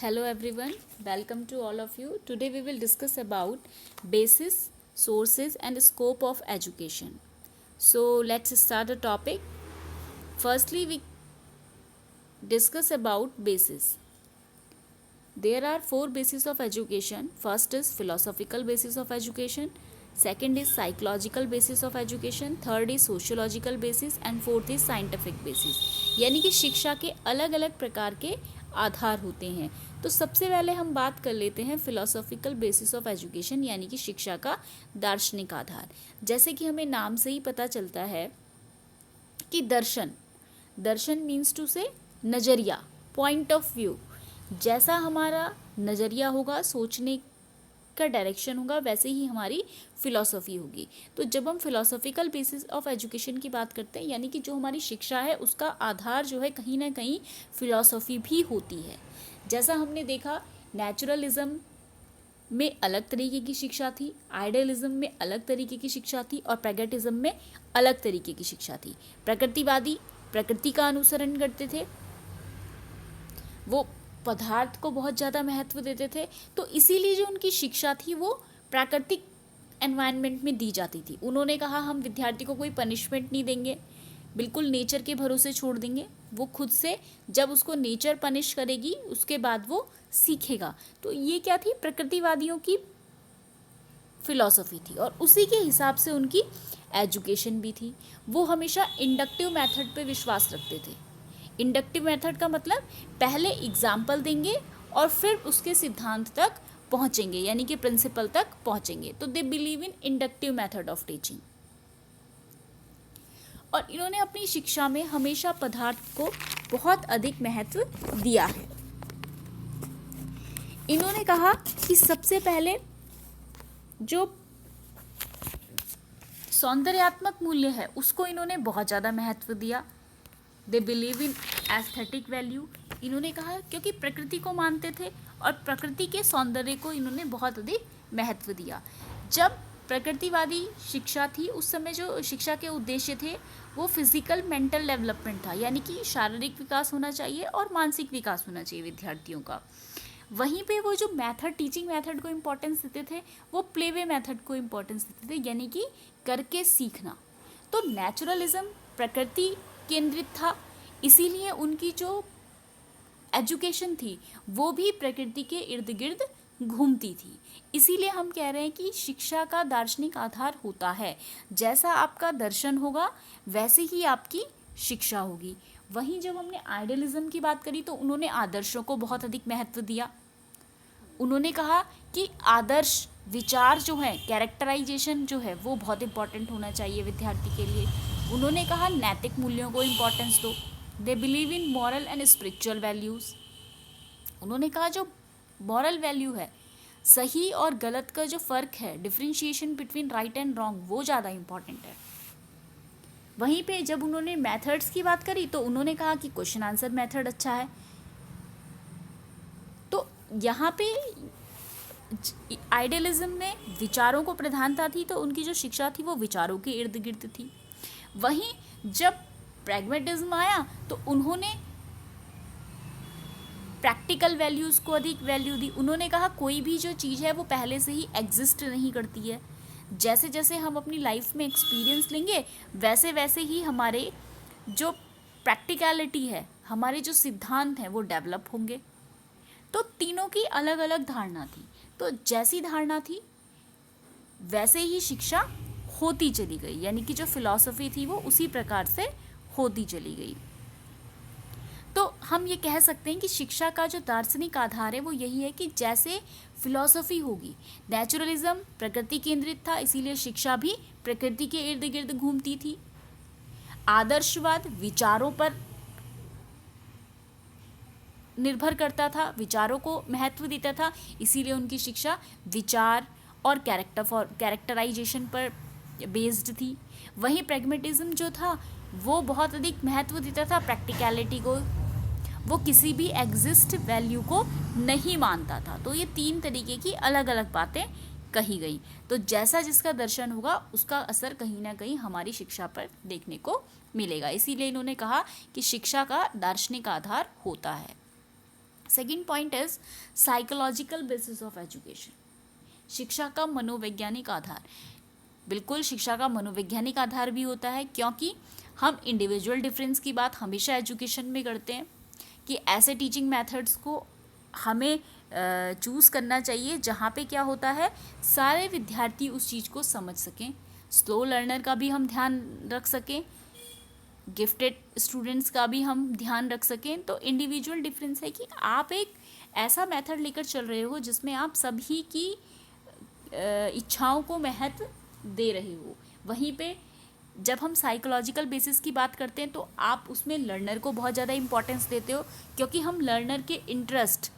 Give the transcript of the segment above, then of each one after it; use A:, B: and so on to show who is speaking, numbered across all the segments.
A: Hello everyone, welcome to all of you. Today we will discuss about basis, sources and scope of education. So let's start the topic. Firstly, we discuss about basis. There are four bases of education. First is philosophical basis of education. Second is psychological basis of education. Third is sociological basis and fourth is scientific basis. यानी कि शिक्षा के अलग अलग प्रकार के आधार होते हैं. तो सबसे पहले हम बात कर लेते हैं फिलोसॉफिकल बेसिस ऑफ एजुकेशन यानी कि शिक्षा का दार्शनिक आधार. जैसे कि हमें नाम से ही पता चलता है कि दर्शन मीन्स टू से नज़रिया, पॉइंट ऑफ व्यू. जैसा हमारा नज़रिया होगा, सोचने का डायरेक्शन होगा, वैसे ही हमारी फिलॉसफी होगी. तो जब हम फिलोसॉफिकल बेसिस ऑफ एजुकेशन की बात करते हैं यानी कि जो हमारी शिक्षा है उसका आधार जो है कहीं ना कहीं फिलॉसफी भी होती है. जैसा हमने देखा, नेचुरलिज्म में अलग तरीके की शिक्षा थी, आइडियलिज्म में अलग तरीके की शिक्षा थी और प्रैग्मेटिज्म में अलग तरीके की शिक्षा थी. प्रकृतिवादी प्रकृति का अनुसरण करते थे, वो पदार्थ को बहुत ज़्यादा महत्व देते थे. तो इसीलिए जो उनकी शिक्षा थी वो प्राकृतिक एनवायरनमेंट में दी जाती थी. उन्होंने कहा हम विद्यार्थी को कोई पनिशमेंट नहीं देंगे, बिल्कुल नेचर के भरोसे छोड़ देंगे. वो खुद से जब उसको नेचर पनिश करेगी उसके बाद वो सीखेगा. तो ये क्या थी, प्रकृतिवादियों की फिलॉसफी थी और उसी के हिसाब से उनकी एजुकेशन भी थी. वो हमेशा इंडक्टिव मेथड पे विश्वास रखते थे. इंडक्टिव मेथड का मतलब पहले एग्जाम्पल देंगे और फिर उसके सिद्धांत तक पहुंचेंगे यानी कि प्रिंसिपल तक पहुंचेंगे. तो they believe in inductive method of teaching. और इन्होंने अपनी शिक्षा में हमेशा पदार्थ को बहुत अधिक महत्व दिया है. इन्होंने कहा कि सबसे पहले जो सौंदर्यात्मक मूल्य है उसको इन्होंने बहुत ज़्यादा महत्व दिया. They believe in aesthetic value. इन्होंने कहा क्योंकि प्रकृति को मानते थे और प्रकृति के सौंदर्य को इन्होंने बहुत अधिक महत्व दिया. जब प्रकृतिवादी शिक्षा थी उस समय जो शिक्षा के उद्देश्य थे वो फिजिकल मेंटल डेवलपमेंट था, यानी कि शारीरिक विकास होना चाहिए और मानसिक विकास होना चाहिए विद्यार्थियों का. वहीं पे वो जो मेथड, टीचिंग मेथड को इम्पोर्टेंस देते थे वो प्लेवे मेथड को इम्पोर्टेंस देते थे, यानी कि करके सीखना. तो नेचुरलिज्म प्रकृति केंद्रित था, इसीलिए उनकी जो एजुकेशन थी वो भी प्रकृति के इर्द गिर्द घूमती थी. इसीलिए हम कह रहे हैं कि शिक्षा का दार्शनिक आधार होता है. जैसा आपका दर्शन होगा वैसे ही आपकी शिक्षा होगी. वहीं जब हमने आइडियलिज्म की बात करी तो उन्होंने आदर्शों को बहुत अधिक महत्व दिया. उन्होंने कहा कि आदर्श विचार जो है, कैरेक्टराइजेशन जो है वो बहुत इंपॉर्टेंट होना चाहिए विद्यार्थी के लिए. उन्होंने कहा नैतिक मूल्यों को इम्पोर्टेंस दो. They believe in moral and spiritual values. उन्होंने कहा जो मॉरल वैल्यू है, सही और गलत का जो फ़र्क है, differentiation between right and wrong, वो ज़्यादा इम्पॉर्टेंट है. वहीं पे जब उन्होंने मेथड्स की बात करी तो उन्होंने कहा कि क्वेश्चन आंसर मेथड अच्छा है. तो यहाँ पे आइडियलिज्म में विचारों को प्रधानता थी तो उनकी जो शिक्षा थी वो विचारों के इर्द गिर्द थी. वहीं जब प्रैग्मेटिज्म आया तो उन्होंने प्रैक्टिकल वैल्यूज़ को अधिक वैल्यू दी. उन्होंने कहा कोई भी जो चीज़ है वो पहले से ही एग्जिस्ट नहीं करती है. जैसे जैसे हम अपनी लाइफ में एक्सपीरियंस लेंगे वैसे वैसे ही हमारे जो प्रैक्टिकलिटी है, हमारे जो सिद्धांत हैं वो डेवलप होंगे. तो तीनों की अलग अलग धारणा थी. तो जैसी धारणा थी वैसे ही शिक्षा होती चली गई, यानी कि जो फिलॉसफी थी वो उसी प्रकार से होती चली गई. तो हम ये कह सकते हैं कि शिक्षा का जो दार्शनिक आधार है वो यही है कि जैसे फिलॉसफी होगी, नेचुरलिज्म प्रकृति केंद्रित था इसीलिए शिक्षा भी प्रकृति के इर्द गिर्द घूमती थी. आदर्शवाद विचारों पर निर्भर करता था, विचारों को महत्व देता था, इसीलिए उनकी शिक्षा विचार और कैरेक्टराइजेशन पर बेस्ड थी. वहीं प्रैग्मेटिज्म जो था वो बहुत अधिक महत्व देता था प्रैक्टिकलिटी को, वो किसी भी एग्जिस्ट वैल्यू को नहीं मानता था. तो ये तीन तरीके की अलग अलग बातें कही गई. तो जैसा जिसका दर्शन होगा उसका असर कहीं ना कहीं हमारी शिक्षा पर देखने को मिलेगा. इसीलिए इन्होंने कहा कि शिक्षा का दार्शनिक आधार होता है. Second point is psychological basis of education, शिक्षा का मनोवैज्ञानिक आधार। बिल्कुल, शिक्षा का मनोवैज्ञानिक आधार भी होता है, क्योंकि हम इंडिविजुअल डिफरेंस की बात हमेशा एजुकेशन में करते हैं कि ऐसे टीचिंग मेथड्स को हमें चूज़ करना चाहिए जहाँ पे क्या होता है, सारे विद्यार्थी उस चीज़ को समझ सकें, स्लो लर्नर का भी हम ध्यान रख सकें, गिफ्टेड स्टूडेंट्स का भी हम ध्यान रख सकें। तो इंडिविजुअल डिफरेंस है कि आप एक ऐसा मेथड लेकर चल रहे हो जिसमें आप सभी की इच्छाओं को महत्व दे रहे हो। वहीं पे जब हम साइकोलॉजिकल बेसिस की बात करते हैं तो आप उसमें लर्नर को बहुत ज़्यादा इंपॉर्टेंस देते हो, क्योंकि हम लर्नर के इंटरेस्ट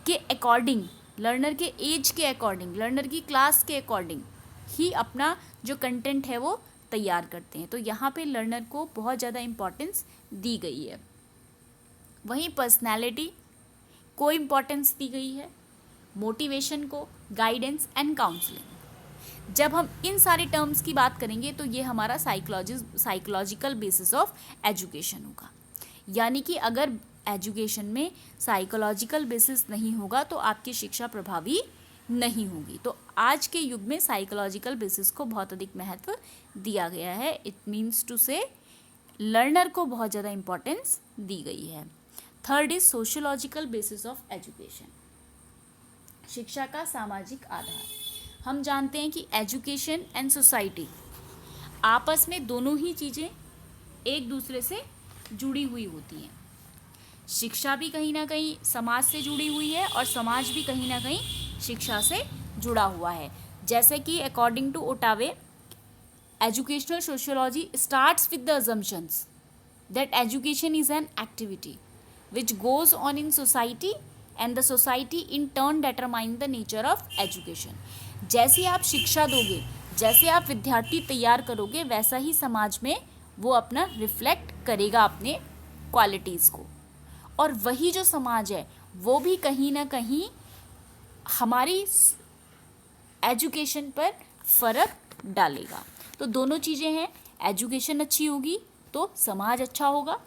A: के अकॉर्डिंग, लर्नर के एज के अकॉर्डिंग, लर्नर की क्लास के अकॉर्डिंग ही अपना जो कंटेंट है वो तैयार करते हैं। तो यहाँ पे लर्नर को बहुत ज़्यादा इम्पोर्टेंस दी गई है। वहीं पर्सनैलिटी को इम्पोर्टेंस दी गई है, मोटिवेशन को, गाइडेंस एंड काउंसलिंग। जब हम इन सारे टर्म्स की बात करेंगे तो ये हमारा साइकोलॉजिकल बेसिस ऑफ एजुकेशन होगा। यानी कि अगर एजुकेशन में साइकोलॉजिकल बेसिस नहीं होगा तो आपकी शिक्षा प्रभावी नहीं होगी। तो आज के युग में साइकोलॉजिकल बेसिस को बहुत अधिक महत्व दिया गया है। इट मीन्स टू से लर्नर को बहुत ज़्यादा इम्पोर्टेंस दी गई है। Third is sociological basis of education, शिक्षा का सामाजिक आधार। हम जानते हैं कि एजुकेशन एंड सोसाइटी आपस में दोनों ही चीज़ें एक दूसरे से जुड़ी हुई होती हैं। शिक्षा भी कहीं ना कहीं समाज से जुड़ी हुई है और समाज भी कहीं ना कहीं शिक्षा से जुड़ा हुआ है। जैसे कि according to Ottaway, educational sociology starts with the assumptions that education is an activity which goes on in society and the society in turn determine the nature of education। जैसे आप शिक्षा दोगे, जैसे आप विद्यार्थी तैयार करोगे, वैसा ही समाज में वो अपना रिफ्लेक्ट करेगा अपने क्वालिटीज़ को, और वही जो समाज है वो भी कहीं ना कहीं हमारी एजुकेशन पर फ़र्क डालेगा। तो दोनों चीज़ें हैं, एजुकेशन अच्छी होगी तो समाज अच्छा होगा,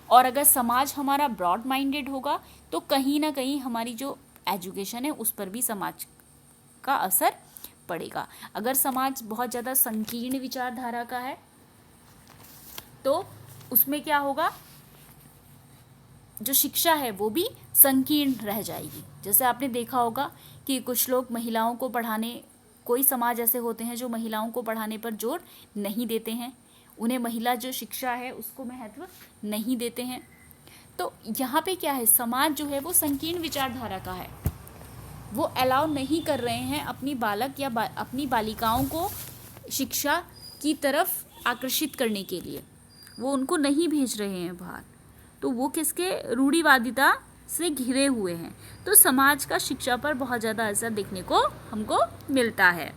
A: और अगर समाज हमारा ब्रॉड माइंडेड होगा तो कहीं ना कहीं हमारी जो एजुकेशन है उस पर भी समाज का असर पड़ेगा। अगर समाज बहुत ज़्यादा संकीर्ण विचारधारा का है तो उसमें क्या होगा, जो शिक्षा है वो भी संकीर्ण रह जाएगी। जैसे आपने देखा होगा कि कुछ लोग महिलाओं को पढ़ाने, कोई समाज ऐसे होते हैं जो महिलाओं को पढ़ाने पर जोर नहीं देते हैं, उन्हें महिला जो शिक्षा है उसको महत्व नहीं देते हैं। तो यहाँ पे क्या है, समाज जो है वो संकीर्ण विचारधारा का है, वो अलाउ नहीं कर रहे हैं अपनी बालक या अपनी बालिकाओं को शिक्षा की तरफ आकर्षित करने के लिए, वो उनको नहीं भेज रहे हैं बाहर। तो वो किसके, रूढ़िवादिता से घिरे हुए हैं। तो समाज का शिक्षा पर बहुत ज़्यादा असर देखने को हमको मिलता है।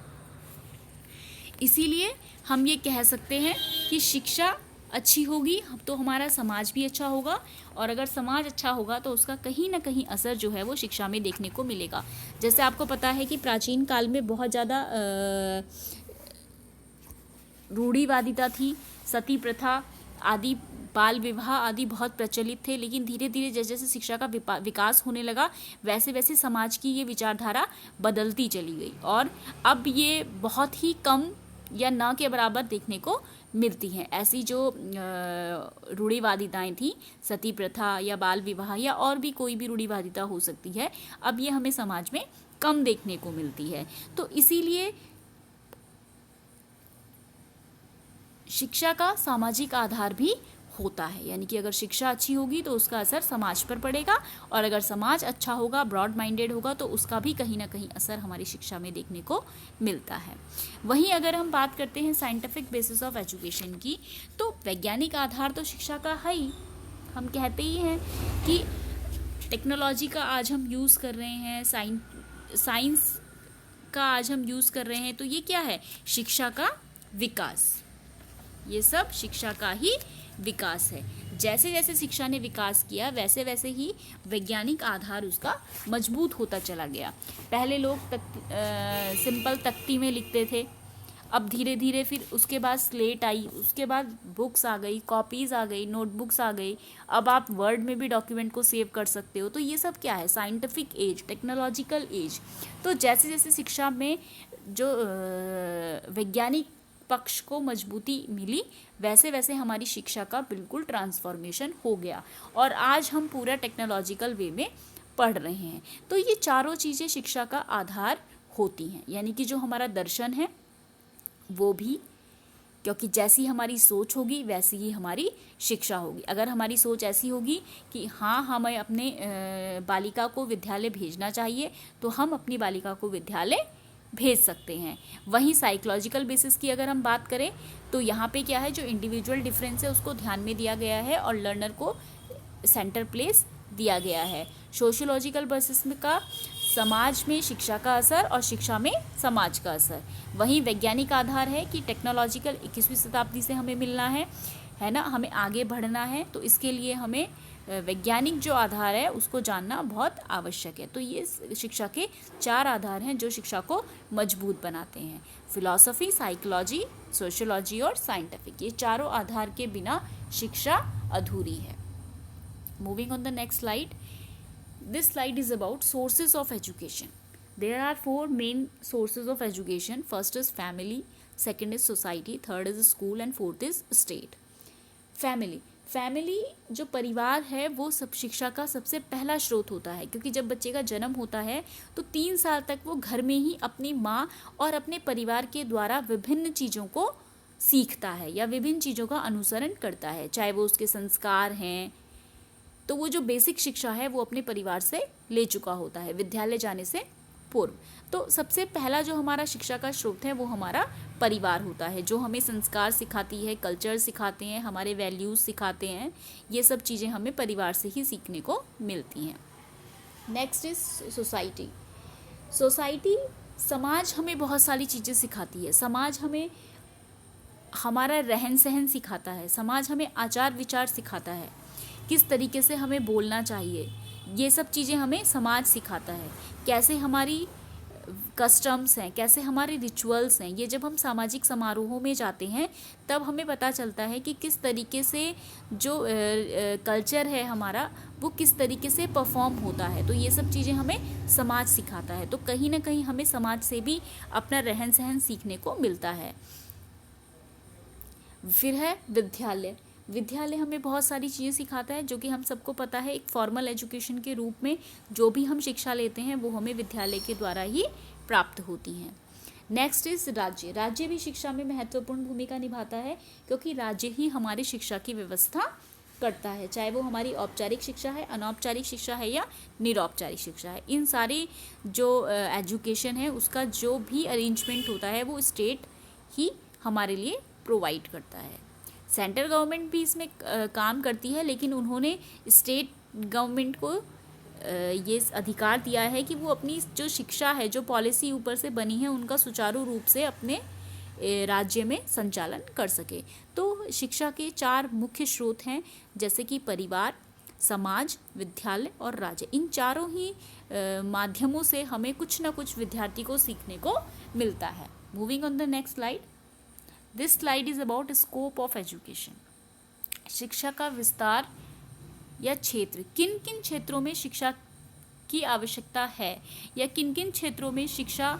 A: इसीलिए हम ये कह सकते हैं कि शिक्षा अच्छी होगी तो हमारा समाज भी अच्छा होगा, और अगर समाज अच्छा होगा तो उसका कहीं ना कहीं असर जो है वो शिक्षा में देखने को मिलेगा। जैसे आपको पता है कि प्राचीन काल में बहुत ज़्यादा रूढ़िवादिता थी, सती प्रथा आदि, बाल विवाह आदि बहुत प्रचलित थे, लेकिन धीरे धीरे जैसे जैसे शिक्षा का विकास होने लगा वैसे वैसे समाज की ये विचारधारा बदलती चली गई, और अब ये बहुत ही कम या ना के बराबर देखने को मिलती हैं। ऐसी जो रूढ़िवादिताएं थी, सती प्रथा या बाल विवाह या और भी कोई भी रूढ़िवादिता हो सकती है, अब ये हमें समाज में कम देखने को मिलती है। तो इसीलिए शिक्षा का सामाजिक आधार भी होता है, यानी कि अगर शिक्षा अच्छी होगी तो उसका असर समाज पर पड़ेगा, और अगर समाज अच्छा होगा, ब्रॉड माइंडेड होगा, तो उसका भी कहीं ना कहीं असर हमारी शिक्षा में देखने को मिलता है। वहीं अगर हम बात करते हैं साइंटिफिक बेसिस ऑफ एजुकेशन की, तो वैज्ञानिक आधार तो शिक्षा का है ही। हम कहते ही हैं कि टेक्नोलॉजी का आज हम यूज़ कर रहे हैं, साइंस का आज हम यूज़ कर रहे हैं, तो ये क्या है, शिक्षा का विकास। ये सब शिक्षा का ही विकास है। जैसे जैसे शिक्षा ने विकास किया वैसे वैसे ही वैज्ञानिक आधार उसका मजबूत होता चला गया। पहले लोग सिंपल तख्ती में लिखते थे, अब धीरे धीरे फिर उसके बाद स्लेट आई, उसके बाद बुक्स आ गई, कॉपीज़ आ गई, नोटबुक्स आ गई, अब आप वर्ड में भी डॉक्यूमेंट को सेव कर सकते हो। तो ये सब क्या है, साइंटिफिक एज, टेक्नोलॉजिकल एज। तो जैसे जैसे शिक्षा में जो वैज्ञानिक पक्ष को मजबूती मिली, वैसे वैसे हमारी शिक्षा का बिल्कुल ट्रांसफॉर्मेशन हो गया और आज हम पूरा टेक्नोलॉजिकल वे में पढ़ रहे हैं। तो ये चारों चीज़ें शिक्षा का आधार होती हैं, यानी कि जो हमारा दर्शन है वो भी, क्योंकि जैसी हमारी सोच होगी वैसी ही हमारी शिक्षा होगी। अगर हमारी सोच ऐसी होगी कि हाँ हमें अपने बालिका को विद्यालय भेजना चाहिए, तो हम अपनी बालिका को विद्यालय भेज सकते हैं। वहीं साइकोलॉजिकल बेसिस की अगर हम बात करें तो यहाँ पे क्या है, जो इंडिविजुअल डिफरेंस है उसको ध्यान में दिया गया है और लर्नर को सेंटर प्लेस दिया गया है। सोशियोलॉजिकल बेसिस में का समाज में शिक्षा का असर और शिक्षा में समाज का असर। वहीं वैज्ञानिक आधार है कि टेक्नोलॉजिकल 21वीं शताब्दी से हमें मिलना है ना, हमें आगे बढ़ना है, तो इसके लिए हमें वैज्ञानिक जो आधार है उसको जानना बहुत आवश्यक है। तो ये शिक्षा के 4 आधार हैं जो शिक्षा को मजबूत बनाते हैं, फिलॉसफी, साइकोलॉजी, सोशियोलॉजी और साइंटिफिक। ये चारों आधार के बिना शिक्षा अधूरी है। Moving on the next slide, this slide is about sources of education. There are 4 main sources of education. First is family, second is society, third is school and fourth is state. Family जो परिवार है वो सब शिक्षा का सबसे पहला स्रोत होता है, क्योंकि जब बच्चे का जन्म होता है तो 3 साल तक वो घर में ही अपनी माँ और अपने परिवार के द्वारा विभिन्न चीज़ों को सीखता है या विभिन्न चीज़ों का अनुसरण करता है, चाहे वो उसके संस्कार हैं। तो वो जो बेसिक शिक्षा है वो अपने परिवार से ले चुका होता है विद्यालय जाने से पूर्व। तो सबसे पहला जो हमारा शिक्षा का स्रोत है वो हमारा परिवार होता है, जो हमें संस्कार सिखाती है, कल्चर सिखाते हैं, हमारे वैल्यूज़ सिखाते हैं। ये सब चीज़ें हमें परिवार से ही सीखने को मिलती हैं। Next is society. समाज हमें बहुत सारी चीज़ें सिखाती है। समाज हमें हमारा रहन सहन सिखाता है, समाज हमें आचार विचार सिखाता है, किस तरीके से हमें बोलना चाहिए, ये सब चीज़ें हमें समाज सिखाता है। कैसे हमारी कस्टम्स हैं, कैसे हमारे रिचुअल्स हैं, ये जब हम सामाजिक समारोहों में जाते हैं तब हमें पता चलता है कि किस तरीके से जो कल्चर है हमारा वो किस तरीके से परफॉर्म होता है। तो ये सब चीज़ें हमें समाज सिखाता है। तो कहीं ना कहीं हमें समाज से भी अपना रहन सहन सीखने को मिलता है। फिर है विद्यालय हमें बहुत सारी चीज़ें सिखाता है, जो कि हम सबको पता है। एक फॉर्मल एजुकेशन के रूप में जो भी हम शिक्षा लेते हैं वो हमें विद्यालय के द्वारा ही प्राप्त होती हैं। नेक्स्ट इज राज्य भी शिक्षा में महत्वपूर्ण भूमिका निभाता है, क्योंकि राज्य ही हमारी शिक्षा की व्यवस्था करता है, चाहे वो हमारी औपचारिक शिक्षा है, अनौपचारिक शिक्षा है या निरौपचारिक शिक्षा है। इन सारी जो एजुकेशन है उसका जो भी अरेंजमेंट होता है वो स्टेट ही हमारे लिए प्रोवाइड करता है। सेंट्रल गवर्नमेंट भी इसमें काम करती है, लेकिन उन्होंने स्टेट गवर्नमेंट को ये अधिकार दिया है कि वो अपनी जो शिक्षा है, जो पॉलिसी ऊपर से बनी है, उनका सुचारू रूप से अपने राज्य में संचालन कर सके। तो शिक्षा के 4 मुख्य स्रोत हैं, जैसे कि परिवार, समाज, विद्यालय और राज्य। इन चारों ही माध्यमों से हमें कुछ ना कुछ विद्यार्थी को सीखने को मिलता है। Moving on the next slide, this slide is about scope of education. शिक्षा का विस्तार या क्षेत्र, किन किन क्षेत्रों में शिक्षा की आवश्यकता है या किन किन क्षेत्रों में शिक्षा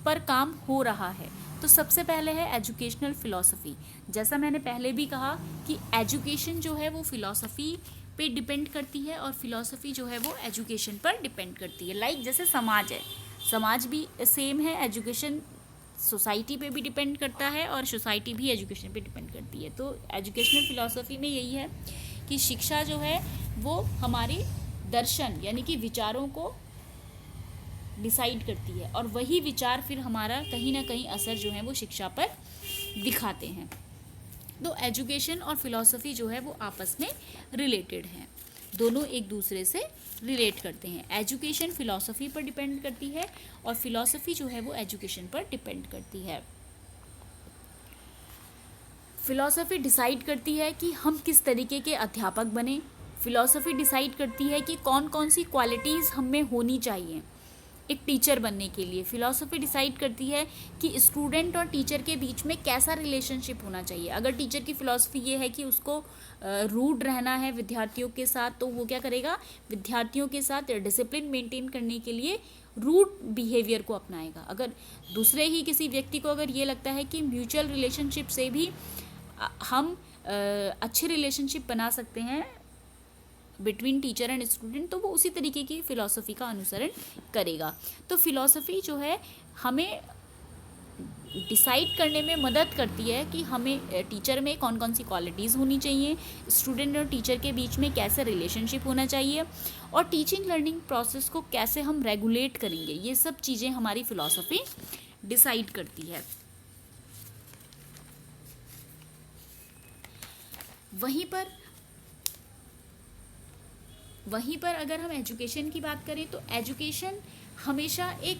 A: पर काम हो रहा है। तो सबसे पहले है एजुकेशनल फिलॉसफी. जैसा मैंने पहले भी कहा कि एजुकेशन जो है वो फिलॉसफी पे डिपेंड करती है और फिलॉसफी जो है वो एजुकेशन पर डिपेंड करती है। लाइक जैसे समाज है, समाज भी सेम है, एजुकेशन सोसाइटी पे भी डिपेंड करता है और सोसाइटी भी एजुकेशन पे डिपेंड करती है। तो एजुकेशनल फिलॉसफी में यही है कि शिक्षा जो है वो हमारे दर्शन यानी कि विचारों को डिसाइड करती है और वही विचार फिर हमारा कहीं ना कहीं असर जो है वो शिक्षा पर दिखाते हैं। तो एजुकेशन और फिलॉसफी जो है वो आपस में रिलेटेड हैं, दोनों एक दूसरे से रिलेट करते हैं। एजुकेशन फिलॉसफी पर डिपेंड करती है और फिलॉसफी जो है वो एजुकेशन पर डिपेंड करती है। फिलॉसफी डिसाइड करती है कि हम किस तरीके के अध्यापक बने, फिलॉसफी डिसाइड करती है कि कौन कौन सी क्वालिटीज़ हम में होनी चाहिए, एक टीचर बनने के लिए। फिलॉसफी डिसाइड करती है कि स्टूडेंट और टीचर के बीच में कैसा रिलेशनशिप होना चाहिए। अगर टीचर की फिलॉसफी ये है कि उसको रूड रहना है विद्यार्थियों के साथ, तो वो क्या करेगा, विद्यार्थियों के साथ डिसिप्लिन मेंटेन करने के लिए रूड बिहेवियर को अपनाएगा। अगर दूसरे ही किसी व्यक्ति को अगर ये लगता है कि म्यूचुअल रिलेशनशिप से भी हम अच्छे रिलेशनशिप बना सकते हैं बिटवीन टीचर एंड स्टूडेंट, तो वो उसी तरीके की फ़िलॉसफी का अनुसरण करेगा। तो फिलॉसफी जो है हमें डिसाइड करने में मदद करती है कि हमें टीचर में कौन कौन सी क्वालिटीज़ होनी चाहिए, स्टूडेंट और टीचर के बीच में कैसे रिलेशनशिप होना चाहिए, और टीचिंग लर्निंग प्रोसेस को कैसे हम रेगुलेट करेंगे। ये सब चीज़ें हमारी फिलॉसफी डिसाइड करती है। वहीं पर अगर हम एजुकेशन की बात करें तो एजुकेशन हमेशा एक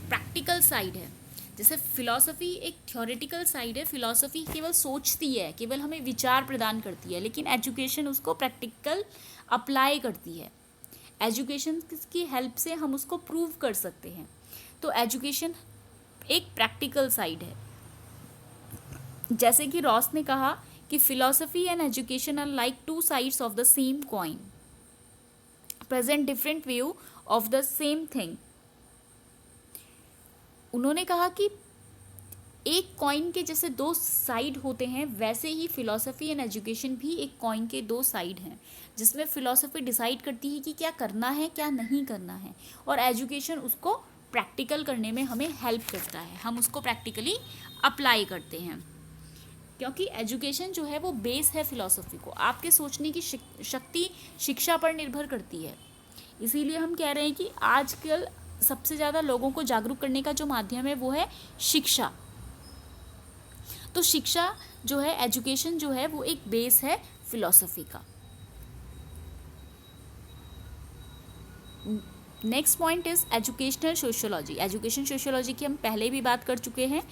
A: प्रैक्टिकल साइड है। जैसे फिलॉसफी एक थ्योरेटिकल साइड है, फिलॉसफी केवल सोचती है, केवल हमें विचार प्रदान करती है, लेकिन एजुकेशन उसको प्रैक्टिकल अप्लाई करती है। एजुकेशन की हेल्प से हम उसको प्रूव कर सकते हैं। तो एजुकेशन एक प्रैक्टिकल साइड है। जैसे कि रॉस ने कहा कि philosophy and education are like two sides of the same coin, present different view of the same thing. उन्होंने कहा कि एक कॉइन के जैसे दो साइड होते हैं, वैसे ही फिलॉसफी एंड एजुकेशन भी एक कॉइन के दो साइड हैं, जिसमें फिलॉसफी डिसाइड करती है कि क्या करना है क्या नहीं करना है, और एजुकेशन उसको प्रैक्टिकल करने में हमें हेल्प करता है, हम उसको प्रैक्टिकली अप्लाई करते हैं। क्योंकि एजुकेशन जो है वो बेस है फिलॉसफी को, आपके सोचने की शक्ति शिक्षा पर निर्भर करती है। इसीलिए हम कह रहे हैं कि आजकल सबसे ज़्यादा लोगों को जागरूक करने का जो माध्यम है वो है शिक्षा। तो शिक्षा जो है, एजुकेशन जो है, वो एक बेस है फिलॉसफी का। Next point is educational sociology. Education sociology की हम पहले भी बात कर चुके हैं।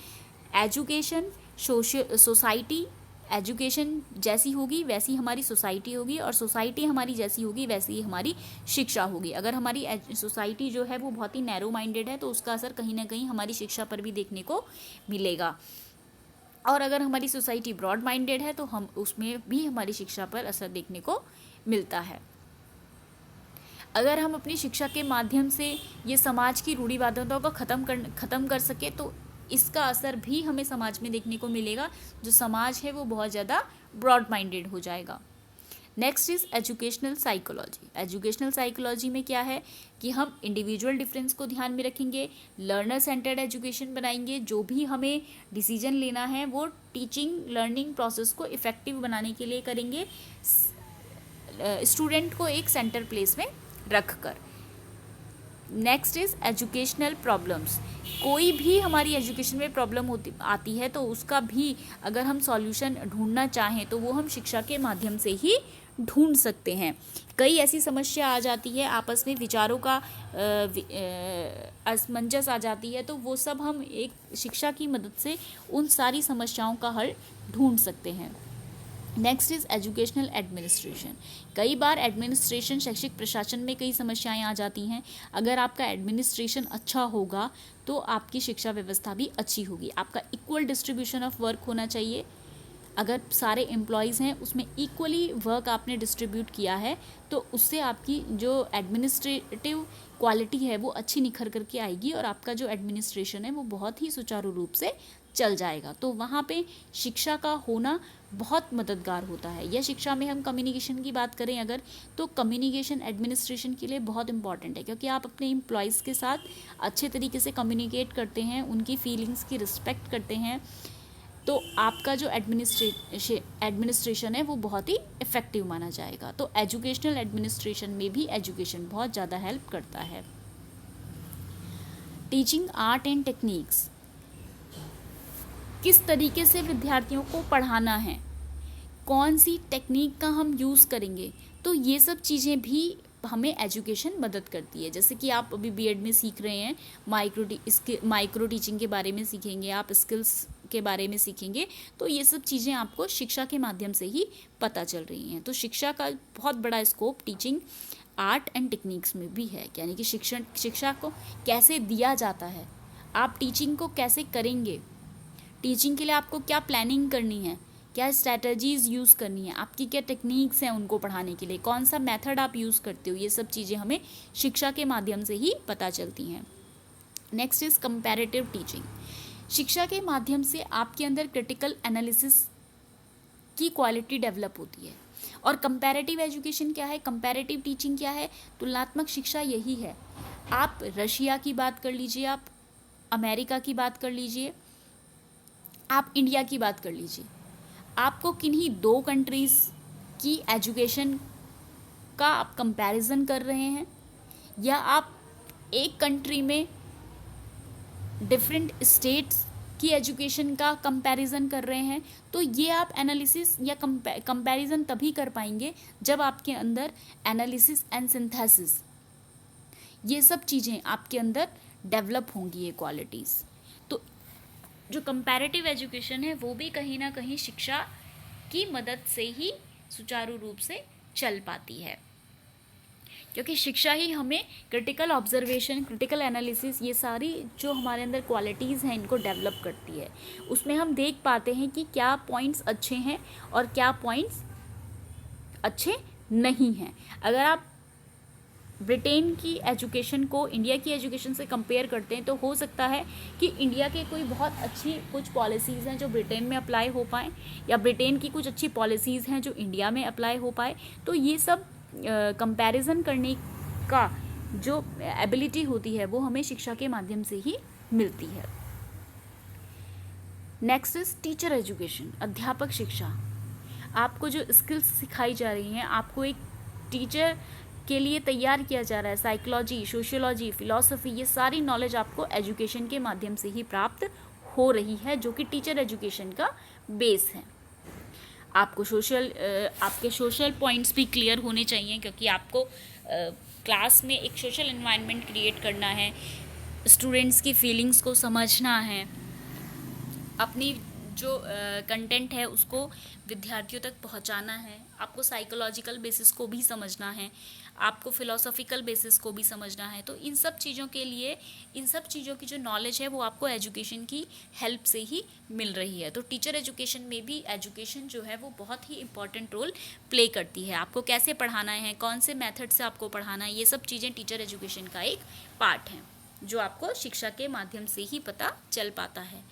A: एजुकेशन सोसाइटी, एजुकेशन जैसी होगी वैसी हमारी सोसाइटी होगी, और सोसाइटी हमारी जैसी होगी वैसी ही हमारी शिक्षा होगी। अगर हमारी सोसाइटी जो है वो बहुत ही नैरो माइंडेड है तो उसका असर कहीं ना कहीं हमारी शिक्षा पर भी देखने को मिलेगा, और अगर हमारी सोसाइटी ब्रॉड माइंडेड है तो हम उसमें भी हमारी शिक्षा पर असर देखने को मिलता है। अगर हम अपनी शिक्षा के माध्यम से ये समाज की रूढ़िवादिताओं को ख़त्म कर सके तो इसका असर भी हमें समाज में देखने को मिलेगा। जो समाज है वो बहुत ज़्यादा ब्रॉड माइंडेड हो जाएगा। Next is educational psychology. Educational psychology में क्या है कि हम इंडिविजुअल डिफरेंस को ध्यान में रखेंगे, लर्नर सेंटर्ड एजुकेशन बनाएंगे। जो भी हमें डिसीजन लेना है वो टीचिंग लर्निंग प्रोसेस को इफ़ेक्टिव बनाने के लिए करेंगे, स्टूडेंट को एक सेंटर प्लेस में रख कर। Next is educational problems. कोई भी हमारी एजुकेशन में प्रॉब्लम आती है तो उसका भी अगर हम सॉल्यूशन ढूंढना चाहें तो वो हम शिक्षा के माध्यम से ही ढूंढ सकते हैं। कई ऐसी समस्या आ जाती है, आपस में विचारों का असमंजस आ जाती है, तो वो सब हम एक शिक्षा की मदद से उन सारी समस्याओं का हल ढूंढ सकते हैं। Next is educational administration. कई बार एडमिनिस्ट्रेशन, शैक्षिक प्रशासन में कई समस्याएं आ जाती हैं। अगर आपका एडमिनिस्ट्रेशन अच्छा होगा तो आपकी शिक्षा व्यवस्था भी अच्छी होगी। आपका इक्वल डिस्ट्रीब्यूशन ऑफ वर्क होना चाहिए। अगर सारे एम्प्लॉयज़ हैं उसमें इक्वली वर्क आपने डिस्ट्रीब्यूट किया है तो उससे आपकी जो एडमिनिस्ट्रेटिव क्वालिटी है वो अच्छी निखर करके आएगी, और आपका जो एडमिनिस्ट्रेशन है वो बहुत ही सुचारू रूप से चल जाएगा। तो वहाँ पे शिक्षा का होना बहुत मददगार होता है। या शिक्षा में हम कम्युनिकेशन की बात करें अगर, तो कम्युनिकेशन एडमिनिस्ट्रेशन के लिए बहुत इंपॉर्टेंट है, क्योंकि आप अपने एम्प्लॉयज़ के साथ अच्छे तरीके से कम्युनिकेट करते हैं, उनकी फीलिंग्स की रिस्पेक्ट करते हैं, तो आपका जो एडमिनिस्ट्रेशन है वो बहुत ही इफ़ेक्टिव माना जाएगा। तो एजुकेशनल एडमिनिस्ट्रेशन में भी एजुकेशन बहुत ज़्यादा हेल्प करता है। टीचिंग आर्ट एंड टेक्निक्स, किस तरीके से विद्यार्थियों को पढ़ाना है, कौन सी टेक्निक का हम यूज़ करेंगे, तो ये सब चीज़ें भी हमें एजुकेशन मदद करती है। जैसे कि आप अभी बीएड में सीख रहे हैं, माइक्रो टीचिंग के बारे में सीखेंगे, आप स्किल्स के बारे में सीखेंगे, तो ये सब चीज़ें आपको शिक्षा के माध्यम से ही पता चल रही हैं। तो शिक्षा का बहुत बड़ा scope teaching art and techniques में भी है, यानी कि शिक्षा को कैसे दिया जाता है, आप टीचिंग को कैसे करेंगे, टीचिंग के लिए आपको क्या प्लानिंग करनी है, क्या स्ट्रैटेजीज़ यूज़ करनी है, आपकी क्या टेक्निक्स हैं उनको पढ़ाने के लिए, कौन सा मेथड आप यूज़ करते हो, ये सब चीज़ें हमें शिक्षा के माध्यम से ही पता चलती हैं। Next is comparative teaching. शिक्षा के माध्यम से आपके अंदर क्रिटिकल एनालिसिस की क्वालिटी डेवलप होती है। और कंपैरेटिव एजुकेशन क्या है, कंपैरेटिव टीचिंग क्या है, तुलनात्मक शिक्षा यही है। आप रशिया की बात कर लीजिए, आप अमेरिका की बात कर लीजिए, आप इंडिया की बात कर लीजिए, आपको किन्हीं दो कंट्रीज़ की एजुकेशन का आप कंपैरिजन कर रहे हैं, या आप एक कंट्री में डिफरेंट स्टेट्स की एजुकेशन का कंपैरिजन कर रहे हैं, तो ये आप एनालिसिस या कंपैरिजन तभी कर पाएंगे जब आपके अंदर एनालिसिस एंड सिंथेसिस, ये सब चीज़ें आपके अंदर डेवलप होंगी, ये क्वालिटीज़। तो जो कंपैरेटिव एजुकेशन है वो भी कहीं ना कहीं शिक्षा की मदद से ही सुचारू रूप से चल पाती है, क्योंकि शिक्षा ही हमें क्रिटिकल ऑब्जर्वेशन, क्रिटिकल एनालिसिस, ये सारी जो हमारे अंदर क्वालिटीज़ हैं इनको डेवलप करती है। उसमें हम देख पाते हैं कि क्या पॉइंट्स अच्छे हैं और क्या पॉइंट्स अच्छे नहीं हैं। अगर आप ब्रिटेन की एजुकेशन को इंडिया की एजुकेशन से कंपेयर करते हैं तो हो सकता है कि इंडिया के कोई बहुत अच्छी कुछ पॉलिसीज़ हैं जो ब्रिटेन में अप्लाई हो पाएँ, या ब्रिटेन की कुछ अच्छी पॉलिसीज़ हैं जो इंडिया में अप्लाई हो पाए। तो ये सब कंपैरिजन करने का जो एबिलिटी होती है वो हमें शिक्षा के माध्यम से ही मिलती है। नेक्स्ट इज टीचर एजुकेशन, अध्यापक शिक्षा। आपको जो स्किल्स सिखाई जा रही हैं, आपको एक टीचर के लिए तैयार किया जा रहा है। साइकोलॉजी, सोशियोलॉजी, फिलॉसफी, ये सारी नॉलेज आपको एजुकेशन के माध्यम से ही प्राप्त हो रही है, जो कि टीचर एजुकेशन का बेस है। आपको आपके सोशल पॉइंट्स भी क्लियर होने चाहिए, क्योंकि आपको क्लास में एक सोशल एनवायरनमेंट क्रिएट करना है, स्टूडेंट्स की फीलिंग्स को समझना है, अपनी जो कंटेंट है उसको विद्यार्थियों तक पहुंचाना है, आपको साइकोलॉजिकल बेसिस को भी समझना है, आपको फिलोसॉफिकल बेसिस को भी समझना है। तो इन सब चीज़ों के लिए, इन सब चीज़ों की जो नॉलेज है वो आपको एजुकेशन की हेल्प से ही मिल रही है। तो टीचर एजुकेशन में भी एजुकेशन जो है वो बहुत ही इम्पॉर्टेंट रोल प्ले करती है। आपको कैसे पढ़ाना है, कौन से मेथड से आपको पढ़ाना है, ये सब चीज़ें टीचर एजुकेशन का एक पार्ट हैं, जो आपको शिक्षा के माध्यम से ही पता चल पाता है।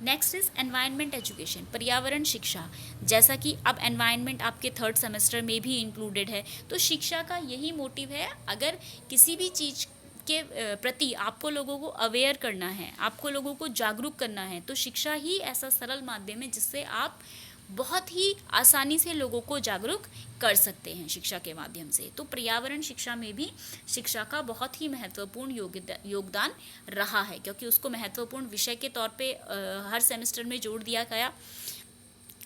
A: नेक्स्ट इज एनवायरनमेंट एजुकेशन, पर्यावरण शिक्षा। जैसा कि अब एनवायरनमेंट आपके थर्ड सेमेस्टर में भी इंक्लूडेड है, तो शिक्षा का यही मोटिव है। अगर किसी भी चीज़ के प्रति आपको लोगों को अवेयर करना है, आपको लोगों को जागरूक करना है, तो शिक्षा ही ऐसा सरल माध्यम है जिससे आप बहुत ही आसानी से लोगों को जागरूक कर सकते हैं शिक्षा के माध्यम से। तो पर्यावरण शिक्षा में भी शिक्षा का बहुत ही महत्वपूर्ण योगदान रहा है, क्योंकि उसको महत्वपूर्ण विषय के तौर पे हर सेमेस्टर में जोड़ दिया गया,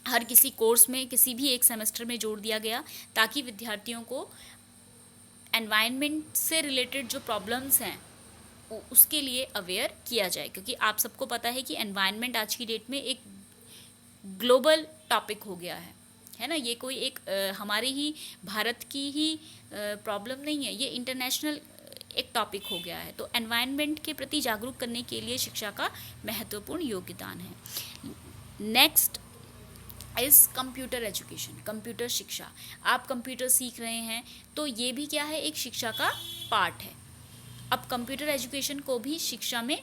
A: हर किसी कोर्स में किसी भी एक सेमेस्टर में जोड़ दिया गया, ताकि विद्यार्थियों को एनवायरनमेंट से रिलेटेड जो प्रॉब्लम्स हैं उसके लिए अवेयर किया जाए। क्योंकि आप सबको पता है कि एनवायरनमेंट आज की डेट में एक ग्लोबल टॉपिक हो गया है ना। ये कोई एक हमारे ही भारत की ही प्रॉब्लम नहीं है, ये इंटरनेशनल एक टॉपिक हो गया है। तो एनवायरनमेंट के प्रति जागरूक करने के लिए शिक्षा का महत्वपूर्ण योगदान है। नेक्स्ट इस कंप्यूटर एजुकेशन, कंप्यूटर शिक्षा। आप कंप्यूटर सीख रहे हैं तो ये भी क्या है, एक शिक्षा का पार्ट है। अब कंप्यूटर एजुकेशन को भी शिक्षा में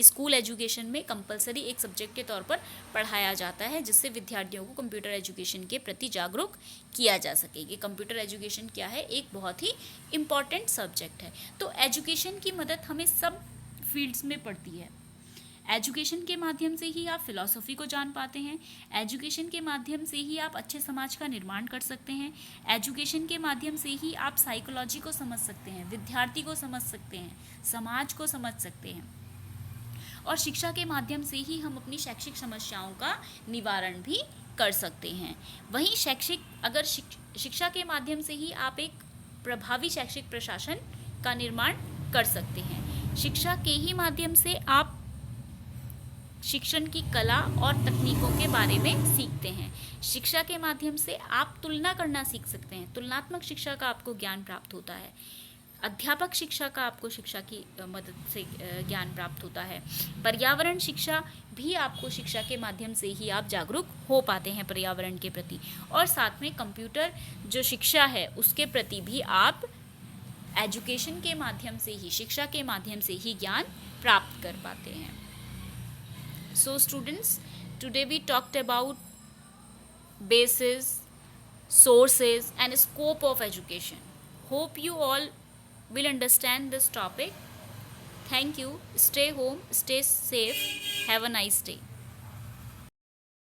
A: स्कूल एजुकेशन में कंपलसरी एक सब्जेक्ट के तौर पर पढ़ाया जाता है, जिससे विद्यार्थियों को कंप्यूटर एजुकेशन के प्रति जागरूक किया जा सके कि कंप्यूटर एजुकेशन क्या है, एक बहुत ही इम्पॉर्टेंट सब्जेक्ट है। तो एजुकेशन की मदद हमें सब फील्ड्स में पड़ती है। एजुकेशन के माध्यम से ही आप फिलॉसफी को जान पाते हैं, एजुकेशन के माध्यम से ही आप अच्छे समाज का निर्माण कर सकते हैं, एजुकेशन के माध्यम से ही आप साइकोलॉजी को समझ सकते हैं, विद्यार्थी को समझ सकते हैं, समाज को समझ सकते हैं, और शिक्षा के माध्यम से ही हम अपनी शैक्षिक समस्याओं का निवारण भी कर सकते हैं। वहीं शिक्षा के माध्यम से ही आप एक प्रभावी शैक्षिक प्रशासन का निर्माण कर सकते हैं। शिक्षा के ही माध्यम से आप शिक्षण की कला और तकनीकों के बारे में सीखते हैं। शिक्षा के माध्यम से आप तुलना करना सीख सकते हैं, तुलनात्मक शिक्षा का आपको ज्ञान प्राप्त होता है। अध्यापक शिक्षा का आपको शिक्षा की मदद से ज्ञान प्राप्त होता है। पर्यावरण शिक्षा भी आपको शिक्षा के माध्यम से ही आप जागरूक हो पाते हैं पर्यावरण के प्रति। और साथ में कंप्यूटर जो शिक्षा है उसके प्रति भी आप एजुकेशन के माध्यम से ही, शिक्षा के माध्यम से ही ज्ञान प्राप्त कर पाते हैं। So students, today we talked about basis, sources and scope of education. Hope you all will understand this topic. Thank you. Stay home, stay safe. Have a nice day.